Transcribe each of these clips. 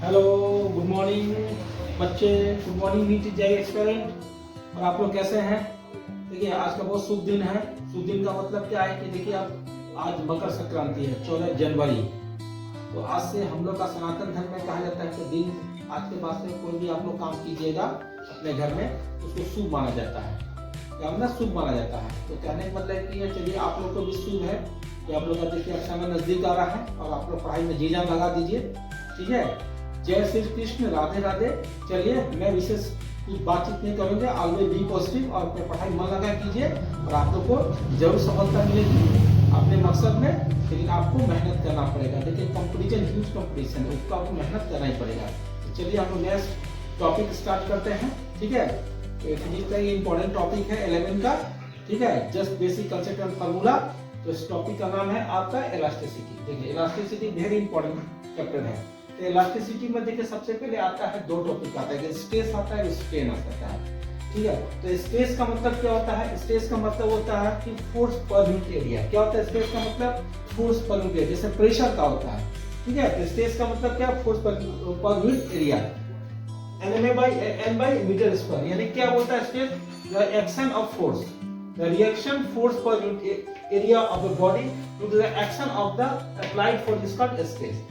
Hello, good morning बच्चे। Good morning meet जय एक्सपेरेंट। और आप लोग कैसे हैं? देखिए, आज का बहुत शुभ दिन है। शुभ दिन का मतलब क्या है कि देखिए, आप आज मकर संक्रांति है, 14 जनवरी। तो आज से हम लोग का सनातन धर्म में कहा जाता है कि दिन आज के बाद से कोई भी आप लोग काम कीजिएगा अपने घर में, उसको शुभ माना जाता है। क्या मतलब शुभ माना जाता है? तो कहने का मतलब कि चलिए, आप लोग को भी शुभ है कि आप लोग का देखिए अक्षय नजदीक आ रहा है और आप लोग पढ़ाई में जी जान लगा दीजिए। ठीक है, जय श्री कृष्ण, राधे राधे। चलिए, मैं विशेष कुछ बातचीत नहीं करूंगा। ऑलवेज बी पॉजिटिव और अपने पढ़ाई मन लगा कीजिए और आप लोग को जरूर सफलता मिलेगी अपने मकसद में। लेकिन आपको मेहनत करना पड़ेगा। देखिए, कंपटीशन ह्यूज कंपटीशन है, उसको आपको मेहनत करना ही पड़ेगा। तो चलिए, हम लोग नेक्स्ट टॉपिक स्टार्ट करते हैं। ठीक है, फिजिक्स का ये इंपॉर्टेंट टॉपिक है 11 का। ठीक है, just basic concept and formula. तो इस टॉपिक का नाम है आपका इलास्टिसिटी। देखिए, इलास्टिसिटी वेरी इंपॉर्टेंट चैप्टर है। तो इलास्टिसिटी में देखिए सबसे पहले आता है दो टॉपिक आता है, स्ट्रेस आता है, स्ट्रेन आता है। ठीक है, तो स्ट्रेस का मतलब क्या होता है? स्ट्रेस का मतलब होता है कि फोर्स पर यूनिट एरिया। क्या होता है स्ट्रेस का मतलब? फोर्स पर यूनिट एरिया, जैसे प्रेशर का होता है। ठीक है, तो स्ट्रेस का मतलब क्या? फोर्स पर यूनिट एरिया, एनएमए by N by metre square. यानी क्या बोलता है stress? The action of force, the reaction force per unit area of the body to the action of the applied force is called stress.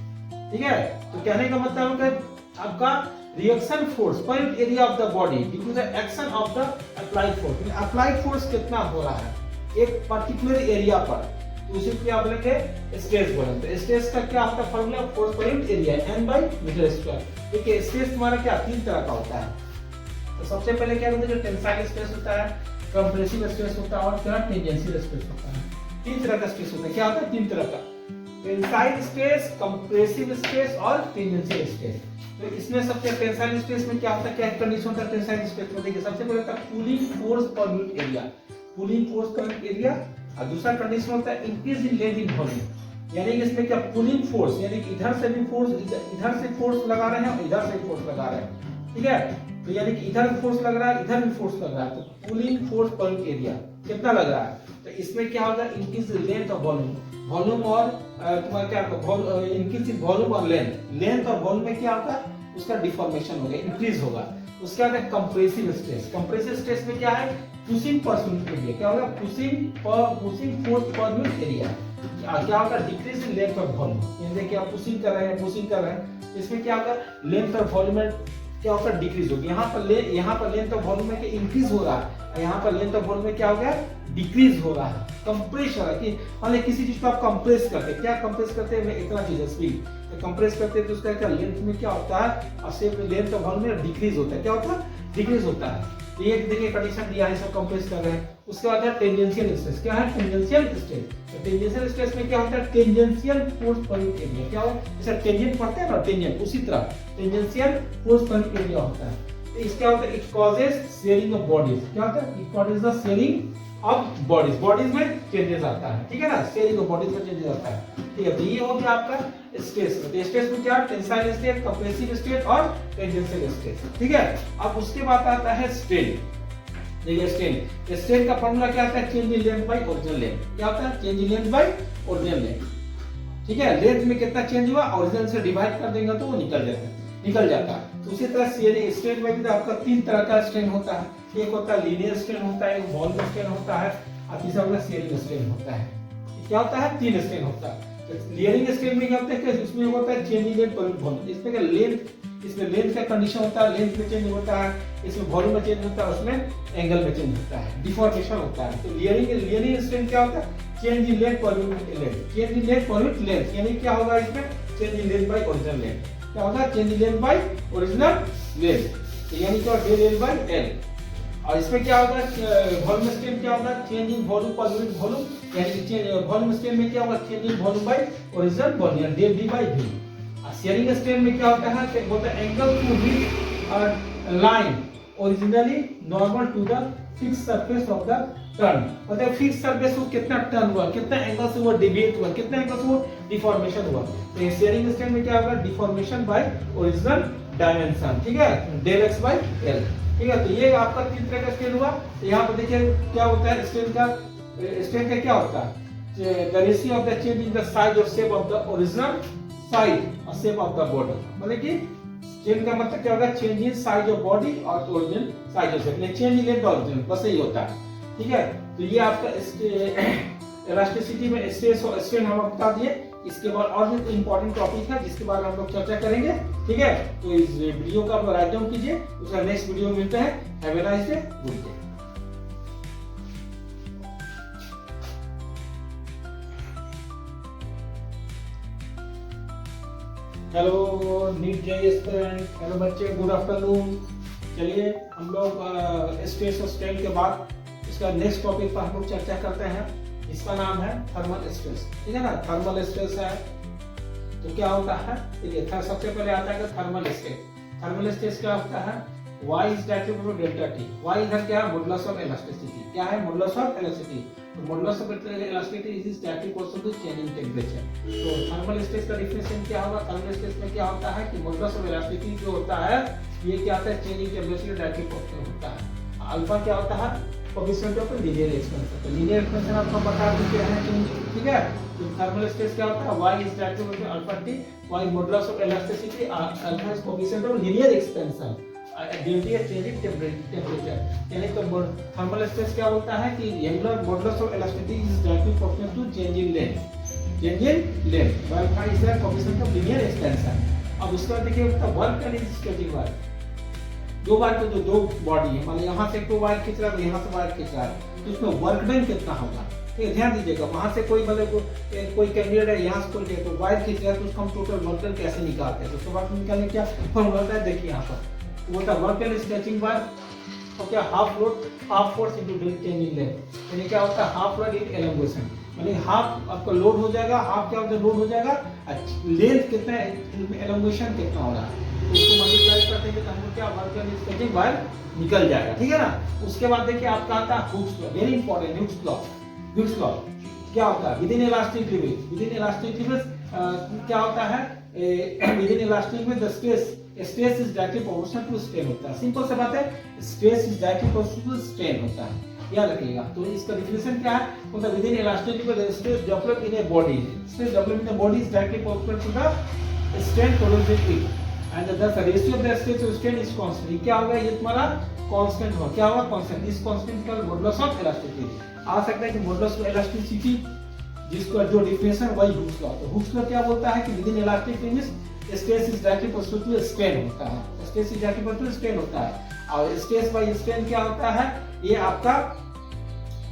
ठीक है, तो कहने का मतलब है कि आपका reaction force per unit area of the body due to the action of the applied force. Applied force कितना हो रहा है एक पर्टिकुलर एरिया पर, तो उसी को क्या बोलेंगे? स्ट्रेस बोलेंगे। तो स्ट्रेस का क्या होता है formula? Force per unit area N by metre square. देखिए, स्ट्रेस तुम्हारा क्या तीन तरह का होता है। तो सबसे पहले क्या होता है? जो टेंसाइल स्ट्रेस होता है, कंप्रेसिव स्ट्रेस होता है और क्या टेंजेंशियल स्ट्रेस होता है। तीन तरह का स्ट्रेस होता है। क्या होता है? तीन तरह का, टेंसाइल स्ट्रेस, कंप्रेसिव स्ट्रेस और टेंजेंशियल स्ट्रेस। तो इसमें सबसे टेंसाइल स्ट्रेस में क्या होता है? क्या कंडीशन होता है टेंसाइल स्ट्रेस में? देखिए, सबसे पहले होता है pulling force per unit area, pulling force per unit area. और दूसरा कंडीशन होता है increase in length in volume. यानी कि इसमें क्या पुलिंग फोर्स, यानी कि इधर से भी फोर्स, इधर से फोर्स लगा रहे हैं और इधर से फोर्स लगा रहे हैं। ठीक है, तो यानी कि इधर फोर्स लग रहा है, इधर भी फोर्स लग रहा है। तो pulling force per unit area कितना लग रहा है? तो इसमें क्या होगा? Increase length of volume, volume और तुम्हारा क्या होगा? इंक्रीज वॉल्यूम और लेंथ, लेंथ और वॉल्यूम में क्या होगा? उसका डिफॉर्मेशन होगा, इंक्रीज होगा। उसके बाद है कंप्रेसिव स्ट्रेस। कंप्रेसिव स्ट्रेस में क्या है? पुशिंग पर यूनिट एरिया। क्या होगा? Pushing force per unit area. क्या होगा? Decrease in length of volume. यानी देखिए, आप पुशिंग कर रहे हैं, पुशिंग कर रहे हैं, इसमें क्या होगा? लेंथ ऑफ वॉल्यूम में क्या होगा? डिक्रीज होगी। यहाँ पर लेंथ ऑफ वॉल्यूम में इंक्रीज हो रहा है, यहाँ पर लेंथ ऑफ वॉल्यूम में क्या हो गया? डिक्रीज हो रहा है, कंप्रेस हो रहा है। कि मान किसी चीज को आप कंप्रेस करते हैं, क्या कंप्रेस करते हैं? इतना चीज है स्पीड, तो कंप्रेस करते हैं तो उसका क्या लेंथ में क्या होता है? और शेप में लेंथ ऑफ वॉल्यूम में डिक्रीज होता है। क्या होता है? डिक्रीज होता है। तो ये देखिए कंडीशन दिया है, सब कंप्रेस कर रहे हैं। उसके बाद है टेंजेंशियल स्ट्रेस। क्या है? Tangential stress. तो टेंजेंशियल स्ट्रेस में क्या होता है? Tangential force per unit area. क्या होता है? जैसे टेंजेंट पढ़ते हैं ना, टेंजेंट, उसी तरह tangential force per unit area होता है। तो इसका क्या होता है? It causes sharing of bodies. क्या होता है? It causes the sharing of bodies, bodies में चेंजेस आता है। ठीक है ना, शेयरिंग ऑफ बॉडीज में चेंजेस आता है। ठीक है, तो ये हो गया आपका स्ट्रेस। तो स्ट्रेस में क्या? टेंसाइल स्ट्रेस, कंप्रेसिव स्ट्रेस और टेंजेंशियल स्ट्रेस। ठीक है, अब उसके बाद आता है स्ट्रेन। देखिए, स्ट्रेन, स्ट्रेन का फॉर्मूला क्या आता है? Change in length by original length. क्या होता है? Change in length by original length. ठीक है, लेंथ में कितना चेंज हुआ, ओरिजिनल से डिवाइड कर देंगे तो वो निकल जाता है। तो उसी तरह स्ट्रेन में भी आपका तीन तरह का स्ट्रेन होता है। एक होता है लीनियर स्ट्रेन होता है, एक वॉल्यूम स्ट्रेन होता है और तीसरा होता है शेयरिंग स्ट्रेन होता है। क्या होता है? तीन स्ट्रेन होता है। लीनियर स्ट्रेन में क्या होता है कि इसमें होता है चेंज इन लेंथ पर वॉल्यूम। इसमें क्या लेंथ, इसमें लेंथ का कंडीशन होता है, लेंथ में चेंज होता है, इसमें वॉल्यूम में चेंज होता है, उसमें एंगल में चेंज होता है, डिफॉर्मेशन होता है। तो लीनियर स्ट्रेन क्या होता है? Change in length per unit length, change in length per unit length. यानी क्या होगा इसमें? Change in length by original length. क्या होगा? Change in length by original length. तो यानी क्या? Del L by L. और इसमें क्या होगा? वॉल्यूम स्ट्रेन क्या होगा? Change in volume per unit volume. यानी वॉल्यूम स्ट्रेन में क्या होगा? Change in volume by original volume, del V by we. और शेयरिंग स्ट्रेन में क्या होता है? बोलते हैं angle to which line originally normal to the fix surface of the turn. मतलब फिक्स सरफेस को कितना टर्न हुआ, कितना एंगल से वो डेविएट हुआ, कितना एंगल से वो डिफॉर्मेशन हुआ। तो शेयरिंग स्ट्रेन में क्या होगा? Deformation by original dimension. ठीक है, डेल एक्स बाय एल। ठीक है, तो ये आपका तीन तरह का स्ट्रेन हुआ। तो यहाँ पर देखिए क्या होता है स्ट्रेन का क्या होता है? The ratio of the change in the size और shape of the original size और शेप ऑफ द बॉडी। मतलब कि चेंज का मतलब क्या होगा, change in size of body और original size of shape, change in length और ओरिजिनल, बस यही होता है। ठीक है, तो ये आपका इलास्टिसिटी में स्ट्रेस और स्ट्रेन हम बता दिए। इसके बाद और भी इंपॉर्टेंट टॉपिक है जिसके बारे में हम लोग चर्चा करेंगे। ठीक है, तो इस वीडियो का आप राइट डाउन कीजिए, उसका नेक्स्ट वीडियो में मिलते हैं। Have a nice day, good day. Hello NEET JEE student, hello बच्चे, गुड आफ्टरनून। चलिए हम लोग स्ट्रेस और स्ट्रेन के बाद इसका नेक्स्ट टॉपिक पर हम लोग चर्चा करते हैं। इसका नाम है थर्मल स्ट्रेस। ठीक है ना, थर्मल स्ट्रेस है तो क्या होता है, देखिए सबसे पहले आता है थर्मल स्ट्रेस। थर्मल स्ट्रेस क्या होता है, y is directly to delta t। y इधर क्या है, मॉडुलस ऑफ इलास्टिसिटी। क्या है, मॉडुलस ऑफ इलास्टिसिटी। तो modulus of elasticity is directly proportional to change in temperature. तो थर्मल स्ट्रेस का डिफिनेशन क्या होगा, थर्मल स्ट्रेस में क्या होता है कि मॉडुलस ऑफ इलास्टिसिटी जो होता है ये क्या होता है, change in temperature directly proportional होता है। अल्फा क्या होता है, कोएफिशिएंट ऑफ लीनियर एक्सपेंशन। तो लीनियर एक्सपेंशन आपको बता देते हैं कि ठीक है। तो थर्मल स्ट्रेस क्या होता है, y is directly to alpha t, y modulus of elasticity, alpha is coefficient of linear expansion, delta is change in temperature। यानी तो थर्मल स्ट्रेस क्या बोलता है कि angular modulus of elasticity is directly proportional to change in length, change in length, alpha is the coefficient of linear expansion। अब उसका देखिए work done is stretching work. दो बार तो जो दो बॉडी है, मान लो यहाँ से कोई वायर खींच रहा है, यहाँ से वायर खींच रहा है, तो उसमें वर्क डन कितना होगा, ठीक है, ध्यान दीजिएगा। वहां से कोई मतलब कोई कैंडिडेट है, यहाँ से कोई तो वायर खींच रहा है, तो उसका हम टोटल वर्क डन कैसे निकालते हैं, तो उसके बाद निकालने क्या फॉर्मूला होता है, देखिए यहाँ पर वो होता है वर्क डन स्ट्रेचिंग बार और क्या half load half force into change in length. यानी क्या होता है, हाफ लोड इन एलंगेशन, यानी हाफ आपका लोड हो जाएगा, हाफ क्या होता है, लोड हो जाएगा, लेंथ कितना है, एलंगेशन कितना हो रहा है, उसको मल्टीप्लाई करते हैं तो हमको क्या वर्क डन स्ट्रेचिंग बार निकल जाएगा। ठीक है ना। उसके बाद देखिए आपका आता है Hooke's law, very important. Hooke's law, Hooke's law क्या होता है, within elastic limit, within elastic limit क्या होता है, within elastic limit the stress is directly proportional to strain होता है। सिंपल सा बात है, stress is directly proportional to strain होता है, याद रखिएगा। तो इसका डिफिनेशन क्या है, मतलब within elastic limit stress develop in a body, stress develop in a body is directly proportional to the strain produced in it and the ratio of the stress to strain is constant। क्या होगा, ये तुम्हारा constant होगा। क्या होगा, constant. इस constant का modulus of elasticity आ सकता है कि मॉडुलस ऑफ इलास्टिसिटी जिसका जो डिफिनेशन वही हुक्स लॉ। तो हुक्स लॉ क्या बोलता है कि within elastic limits stress is directly proportional to strain होता है, stress is directly proportional to strain होता है। और स्ट्रेस बाय स्ट्रेन क्या होता है, ये आपका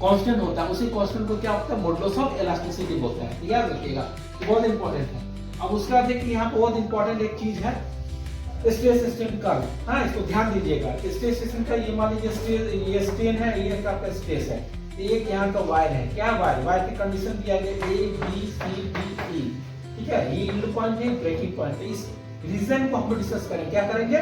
कांस्टेंट होता है, उसी कांस्टेंट को क्या होता है, मॉडुलस ऑफ इलास्टिसिटी बोलते हैं। याद रखिएगा, बहुत इंपॉर्टेंट है। अब उसका देखिए यहाँ पे बहुत इंपॉर्टेंट एक चीज है, स्ट्रेस स्ट्रेन कर्व। हाँ, इसको ध्यान दीजिएगा। स्ट्रेस स्ट्रेन का ये मान लीजिए ये स्ट्रेन है, ये आपका स्ट्रेस है, एक यहाँ का वायर है। क्या वायर, वायर की कंडीशन दिया गया A B C D E. ठीक है, ये यील्ड पॉइंट है, ब्रेकिंग पॉइंट है। इस रीजन को हम डिस्कस करेंगे। क्या करेंगे,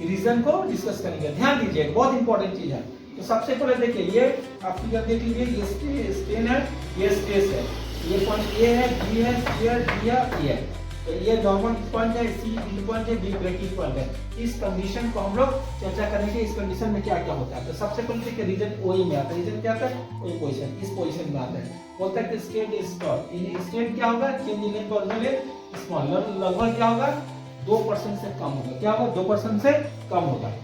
रीजन को डिस्कस करेंगे। ध्यान दीजिएगा, बहुत इंपॉर्टेंट चीज है। तो सबसे पहले देखिए, ये आप फिगर देख लीजिए, ये स्ट्रेन है, ये स्ट्रेस है, ये पॉइंट ए है, बी है, सी है, डी है, ये तो ये नॉर्मल पॉइंट है, सी यील्ड पॉइंट है, बी ब्रेकिंग पॉइंट है। इस कंडीशन को हम लोग चर्चा करेंगे, इस कंडीशन में क्या क्या होता है। तो सबसे पहले देखिए, रीजन ओई में आता है। रीजन क्या आता है, ओई पोजीशन, इस पोजीशन में आता है। बोलता है कि strain is stop, in strain क्या होगा, चेंज इन लेंथ और स्मॉल, लगभग क्या होगा, 2% से कम होगा। क्या होगा, 2% से कम होगा।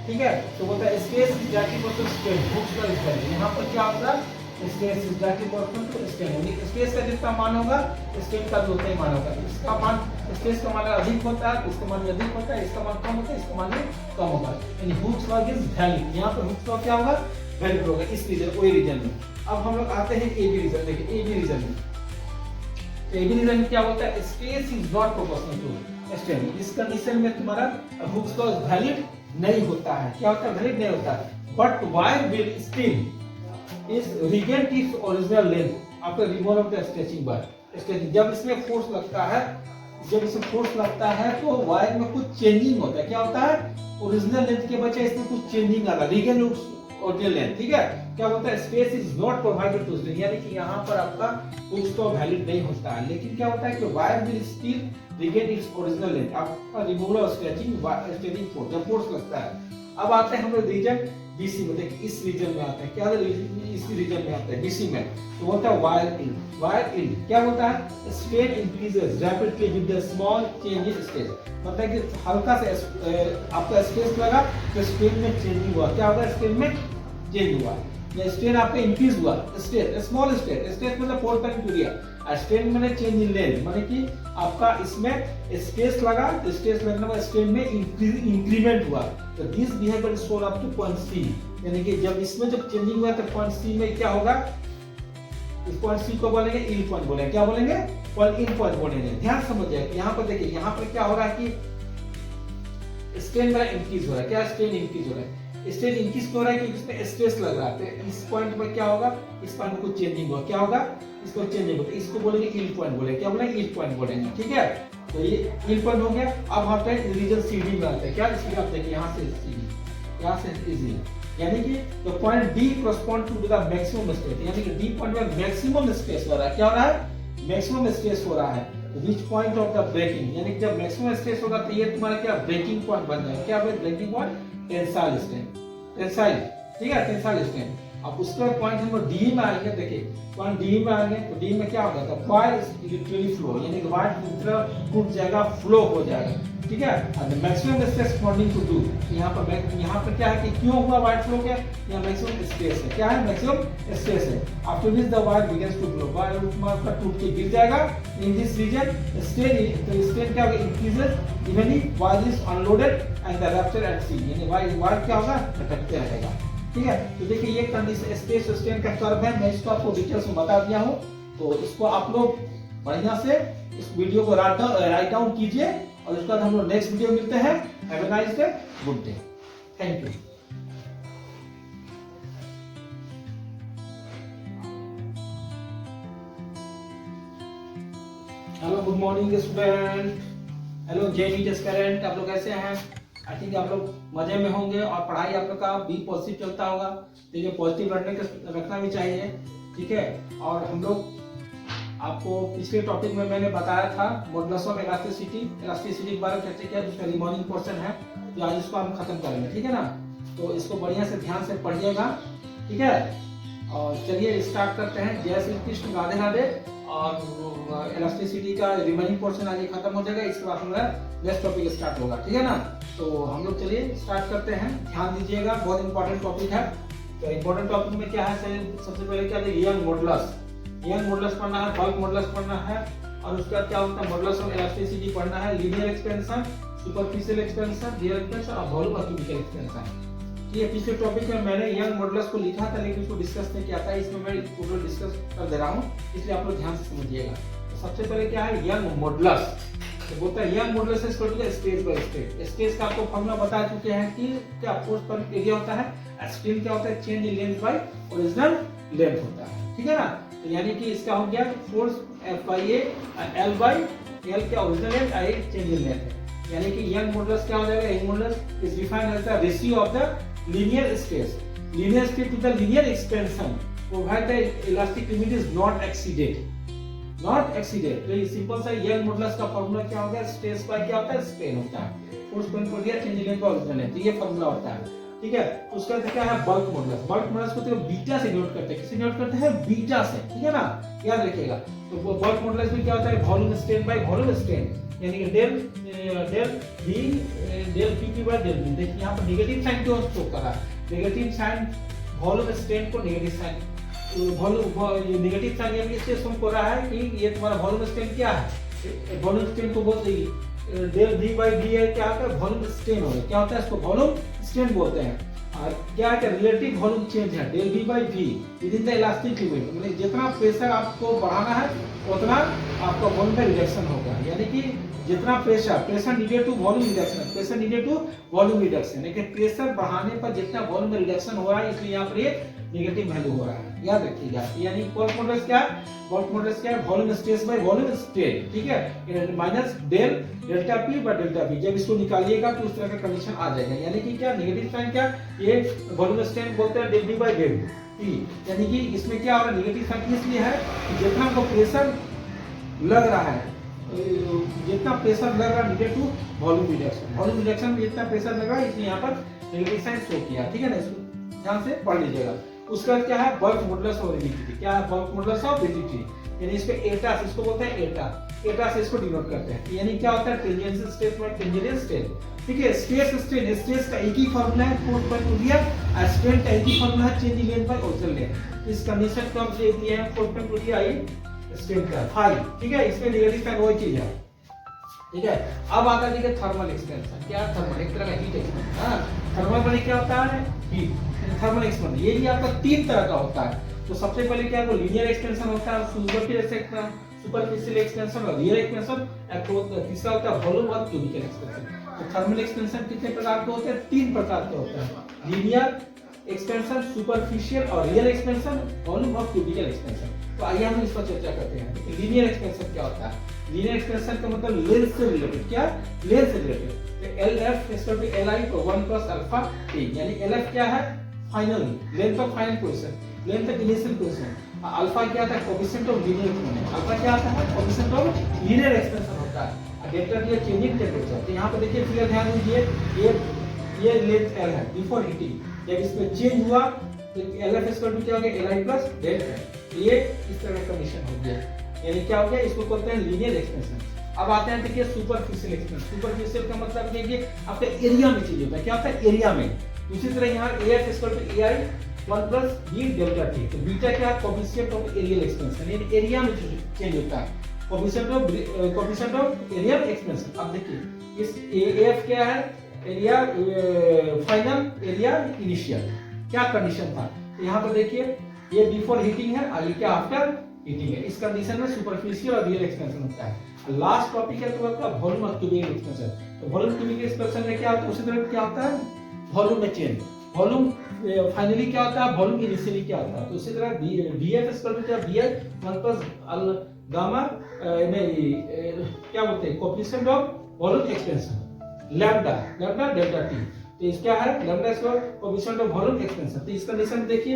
ठीक है, तो बोलता है stress is directly proportional to strain. Hooke's का स्ट्रेन यहाँ पर क्या होगा, stress is directly proportional to strain. Stress का जितना मान होगा, स्ट्रेन का भी उतना ही मान होगा। इसका मान, स्ट्रेस का मान अधिक होता है, इसका मान अधिक होता है, इसका मान कम होता है, इसका मान कम होगा। यानी हुक्स लॉ इज वैलिड। यहाँ पर हुक्स लॉ क्या होगा, वैलिड होगा इस रीजन, ओई रीजन में। अब हम लोग आते हैं ए बी रीजन। देखिए ए बी रीजन में, ए बी रीजन में क्या होता है, stress is not proportional to strain. इस कंडीशन में तुम्हारा हुक्स लॉ वैलिड नहीं होता है। क्या होता है, वैलिड नहीं होता है। But wire will still is regain its original length after removal of the stretching bar। जब इसमें फोर्स लगता है, जब इसमें फोर्स लगता है तो वायर में कुछ चेंजिंग होता है। क्या होता है, ओरिजिनल लेंथ के बजाय इसमें कुछ चेंजिंग आ रहा है, रीगेन ओरिजिनल लेंथ। ठीक है, क्या होता है, space is not provided to strain, यानी कि यहाँ पर आपका हुक्स तो वैलिड नहीं होता है। लेकिन क्या होता है कि wire will still regain its original length after removal of stretching force, जब फोर्स लगता है। अब आते हैं हम लोग रीजन बीसी में, देखिए इस रीजन में आता है, क्या इस रीजन में आता है बीसी में, तो बोलता है वायर इन। वायर इन क्या बोलता है, strain increases rapidly with the small change in stress, मतलब कि हल्का से आपका स्ट्रेस लगा तो स्ट्रेन में चेंज हुआ, क्या होगा स्ट्रेन में चेंज हुआ, या स्ट्रेन आपका इंक्रीज हुआ, स्ट्रेस स्मॉल स्ट्रेस, स्ट्रेस मतलब फोर टाइम एरिया, स्ट्रेन मैंने चेंज इन लेंथ, माने कि आपका इसमें स्ट्रेस लगा तो स्ट्रेस लगने के बाद स्ट्रेन में इंक्रीमेंट हुआ, तो this behaviour is shown up to point C, यानी कि जब इसमें जब चेंजिंग हुआ तो पॉइंट सी में क्या होगा, इस पॉइंट सी को बोलेंगे इन पॉइंट बोलेंगे, क्या बोलेंगे पॉइंट इन पॉइंट बोलेंगे। ध्यान समझिए यहाँ पर देखिए, यहाँ पर क्या हो रहा है कि स्ट्रेन मेरा इंक्रीज हो रहा है, क्या स्ट्रेन इंक्रीज हो रहा है, स्ट्रेन इंक्रीज हो रहा है कि इसमें स्ट्रेस लग रहा है, तो इस पॉइंट में क्या होगा, इस पॉइंट को चेंजिंग होगा, क्या होगा इसको चेंजिंग होगा, इसको बोलेंगे इन पॉइंट बोलेंगे, क्या बोलेंगे इन पॉइंट बोलेंगे, ठीक है। तो ये इन पॉइंट हो गया। अब हम पे रीजन सीडी में आते हैं, क्या इसलिए आप देखिए यहाँ से सीडी, यहाँ से इजी, यानी कि the point D correspond to the maximum stress, यानी कि डी पॉइंट में मैक्सिमम स्ट्रेस हो रहा है, क्या हो रहा है मैक्सिमम स्ट्रेस हो रहा है, which point of the breaking, यानी कि जब मैक्सिमम स्ट्रेस होगा तो ये तुम्हारा क्या ब्रेकिंग पॉइंट बन जाएगा, क्या breaking point, tensile strain, tensile, ठीक है टेंसाइल स्ट्रेन। अब उसका पॉइंट हम डी में आएंगे, देखिए पॉइंट डी में आएंगे तो डी में क्या होगा, तो वायर लिटरली फ्लो, यानी कि वायर की तरह टूट जाएगा, फ्लो हो जाएगा, ठीक है। और maximum stress according to do, यहाँ पर क्या है कि क्यों हुआ वायर फ्लो, क्या यहाँ मैक्सिमम स्ट्रेस है, क्या है मैक्सिमम स्ट्रेस है, after which the wire begins to flow, wire आपका टूट के गिर जाएगा इन दिस रीजन, स्ट्रेन, तो स्ट्रेन क्या होगा increases even if wire is unloaded and the rupture at C, यानी वायर क्या होगा भटकते रहेगा, ठीक है। तो देखिए ये कंडीशन स्ट्रेस स्ट्रेन का कर्व है, मैं इसको आपको डिटेल्स में बता दिया हूँ, तो इसको आप लोग बढ़िया से इस वीडियो को राइट डाउन कीजिए, और उसके बाद हम लोग नेक्स्ट वीडियो मिलते हैं। Have a nice day, good day, thank you. Hello good morning student, hello JEE aspirant, आप लोग कैसे हैं? आई थिंक आप लोग मजे में होंगे और पढ़ाई आप लोग का बी पॉजिटिव चलता होगा, तो ये पॉजिटिव रखना भी चाहिए, ठीक है। और हम लोग आपको पिछले टॉपिक में मैंने बताया था मॉडुलस ऑफ इलास्टिसिटी के बारे में चर्चा किया, जिसका रिमेनिंग पोर्शन है, तो आज इसको हम खत्म करेंगे, ठीक है ना। तो इसको बढ़िया से ध्यान से पढ़िएगा, ठीक है। और चलिए स्टार्ट करते हैं। जय श्री कृष्ण, राधे राधे। और इलास्टिसिटी का रिमेनिंग पोर्शन आज खत्म हो जाएगा, इसके बाद हमारा नेक्स्ट टॉपिक स्टार्ट होगा, ठीक है ना। तो हम लोग चलिए स्टार्ट करते हैं, ध्यान दीजिएगा, बहुत इंपॉर्टेंट टॉपिक है। तो इंपॉर्टेंट टॉपिक में क्या है, सबसे पहले क्या है, यंग मॉडुलस पढ़ना है, बल्क मॉडुलस पढ़ना है, और उसके बाद क्या होता है मॉडुलस ऑफ इलास्टिसिटी पढ़ना है, linear expansion, superficial expansion, real expansion और वॉल्यूम और क्यूबिकल एक्सपेंशन। ये पिछले टॉपिक में मैंने यंग मॉडुलस को लिखा था, लेकिन उसको डिस्कस नहीं किया था, इसमें मैं टोटल डिस्कस कर दे रहा हूँ, इसलिए आप लोग ध्यान से समझिएगा। तो सबसे पहले क्या है यंग मॉडुलस, तो बोलता है Young modulus is equal to stage by stage. Stage का आपको फॉर्मूला बता चुके हैं कि क्या फोर्स पर एरिया होता है, स्ट्रेन क्या होता है, change in length by original length होता है, ठीक है ना। तो यानी कि इसका हो गया force F by A, L by L क्या original length, I change in length है। यानी कि यंग मॉडुलस क्या हो जाएगा, Young modulus is defined as the ratio of the linear stress to the linear expansion provide the elastic limit is not exceeded. तो ये simple सा young modulus का फार्मूला क्या होगा, स्ट्रेस बाय क्या होता है, स्ट्रेन होता है, फोर्स पर area change in length by original length, ये फार्मूला होता है, ठीक है। तो उसका क्या है बल्क मॉडुलस को तो बीटा से नोट करते हैं, किसे नोट करते हैं, बीटा से, ठीक है ना, याद रखिएगा। तो वो बल्क मॉडुलस में क्या होता है, volume strain by volume strain, यानी कि del P P by del V. देखिए यहाँ पर नेगेटिव साइन क्यों शो कर रहा है, नेगेटिव साइन वॉल्यूम स्ट्रेन को नेगेटिव साइन, ये नेगेटिव साइन यानी इससे शो कर रहा है कि ये तुम्हारा वॉल्यूम स्ट्रेन क्या है, वॉल्यूम स्ट्रेन को बोलते हैं डेल वी बाय डी है, क्या होता है वॉल्यूम स्ट्रेन होगा, क्या होता है इसको वॉल्यूम स्ट्रेन बोलते हैं। और क्या है रिलेटिव वॉल्यूम चेंज है del V by V within the elastic limit, मतलब जितना प्रेशर आपको बढ़ाना है उतना आपका वॉल्यूम में रिडक्शन होगा, यानी कि जितना pressure needed to volume reduction, लेकिन प्रेशर बढ़ाने पर जितना वॉल्यूम में रिडक्शन हो रहा है, इसलिए यहाँ पर ये नेगेटिव वैल्यू हो रहा है, याद रखिएगा। यानी बल्क मॉडुलस क्या है, volume stress by volume strain, ठीक है, minus delta P by delta P. जब इसको निकालिएगा तो उस तरह का कंडीशन आ जाएगा, यानी कि क्या नेगेटिव साइन क्या, ये वॉल्यूम स्ट्रेन बोलते हैं del V by del P, यानी कि इसमें क्या हो रहा है नेगेटिव साइन इसलिए है कि जितना को प्रेशर लग रहा है, जितना प्रेशर लग रहा है नीडेड टू वॉल्यूम रिडक्शन में जितना प्रेशर लग रहा है, इसलिए यहाँ पर नेगेटिव साइन शो किया, ठीक है ना। ध्यान से पढ़ लीजिएगा। उसके बाद क्या है, बल्क मॉडुलस ऑफ रिजिडिटी। क्या है बल्क मॉडुलस ऑफ रिजिडिटी, यानी इसको एटा, इसको बोलते हैं एटा, एटा से इसको डिनोट करते हैं। यानी क्या होता है, टेंजेंशियल स्ट्रेस में टेंजेंशियल स्ट्रेस, ठीक है। स्ट्रेस स्ट्रेन, स्ट्रेस का एक ही फार्मूला है, फोर्स बाय टू दिया, और स्ट्रेन का एक ही फार्मूला है, change in length by original length. इस कंडीशन को हम ले दिए हैं, फोर्स बाय टू दिया आई स्ट्रेन का फाई, ठीक है। इसमें निगेटिव साइन वही चीज है, ठीक है। अब आता है देखिए थर्मल एक्सपेंशन। क्या थर्मल, एक तरह का हीट एक्सपेंशन। हां, थर्मल बने क्या होता है, हीट, थर्मल एक्सपेंशन। ये भी आपका तीन तरह का होता है। तो सबसे पहले क्या है, लीनियर एक्सपेंशन होता है, सुपरफिशियल एक्सपेंशन और रियल एक्सपेंशन। तीसरा होता है वॉल्यूम और क्यूबिकल एक्सपेंशन। तो थर्मल एक्सपेंशन कितने प्रकार के होते हैं, तीन प्रकार के होते हैं, लीनियर एक्सपेंशन, सुपरफिशियल और रियल एक्सपेंशन, वॉल्यूम और क्यूबिकल एक्सपेंशन। तो आइए हम इस पर चर्चा करते हैं। लीनियर एक्सपेंशन क्या होता है, लीनियर एक्सपेंशन का मतलब लेंथ से रिलेटेड, क्या लेंथ से रिलेटेड। तो LF इक्वल टू LI को 1 प्लस अल्फा T, यानी LF क्या है, final length of final position, length of initial position. Alpha क्या आता है, coefficient of linear expansion. Alpha क्या आता है, कोएफिशिएंट ऑफ लीनियर एक्सपेंशन होता है। Delta T changing temperature. तो यहाँ पे देखिए फिगर ध्यान दीजिए, ये लेंथ L है बिफोर हीटिंग, जब इसमें चेंज हुआ तो LF इक्वल टू क्या हो गया, Li प्लस डेल्टा। ये इस तरह का कंडीशन हो गया, यानी क्या हो गया, इसको बोलते हैं लीनियर एक्सपेंशन। अब आते हैं देखिए सुपरफिशियल एक्सपेंशन। सुपरफिशियल का मतलब देखिए आपके एरिया में चेंज होता है, क्या होता है, एरिया में। उसी तरह यहाँ AF equal to AI 1 plus B delta T। तो बीटा क्या है, कोएफिशिएंट ऑफ एरियल एक्सपेंशन, यानी एरिया में चेंज होता है, कोएफिशिएंट ऑफ एरियल एक्सपेंशन। अब देखिए इस AF क्या है, एरिया फाइनल, एरिया इनिशियल। क्या कंडीशन था, यहाँ पर देखिए ये बिफोर हीटिंग है और ये क्या आफ्टर हीटिंग है। इस कंडीशन में सुपरफिशियल और रियल एक्सपेंशन होता है। लास्ट टॉपिक है तो आपका वॉल्यूम और क्यूबिकल एक्सपेंशन। तो वॉल्यूम क्यूबिकल एक्सपेंशन में क्या होता है, उसी तरह क्या होता है, वॉल्यूम में चेंज। वॉल्यूम फाइनली क्या होता है, वॉल्यूम इनिशियली क्या होता है। तो उसी तरह VF इक्वल टू क्या, VF 1 प्लस गामा क्या बोलते हैं, coefficient of volume expansion, lambda delta T। तो इसका है lambda equal coefficient of volume expansion. तो इस कंडीशन देखिए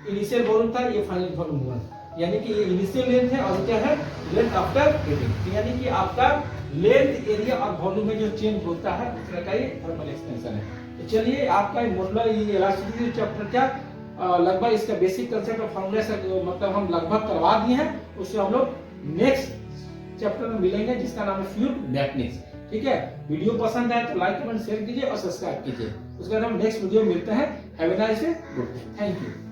इनिशियल वॉल्यूम था, ये फाइनल वॉल्यूम हुआ, यानी कि ये इनिशियल लेंथ है और क्या है, लेंथ आफ्टर हीटिंग। यानी कि आपका लेंथ, एरिया और वॉल्यूम में जो चेंज होता है उस तरह का ये थर्मल एक्सपेंशन है। तो चलिए आपका मॉडुलर इलास्टिसिटी चैप्टर क्या लगभग इसका बेसिक कांसेप्ट और फार्मूला से मतलब हम लगभग करवा दिए हैं। उससे हम लोग नेक्स्ट चैप्टर में मिलेंगे जिसका नाम है फ्लूइड मैकेनिक्स, ठीक है। वीडियो पसंद आए तो लाइक कमेंट शेयर कीजिए और सब्सक्राइब कीजिए। उसके बाद हम नेक्स्ट वीडियो मिलते हैं। Have a nice day, good day, thank you.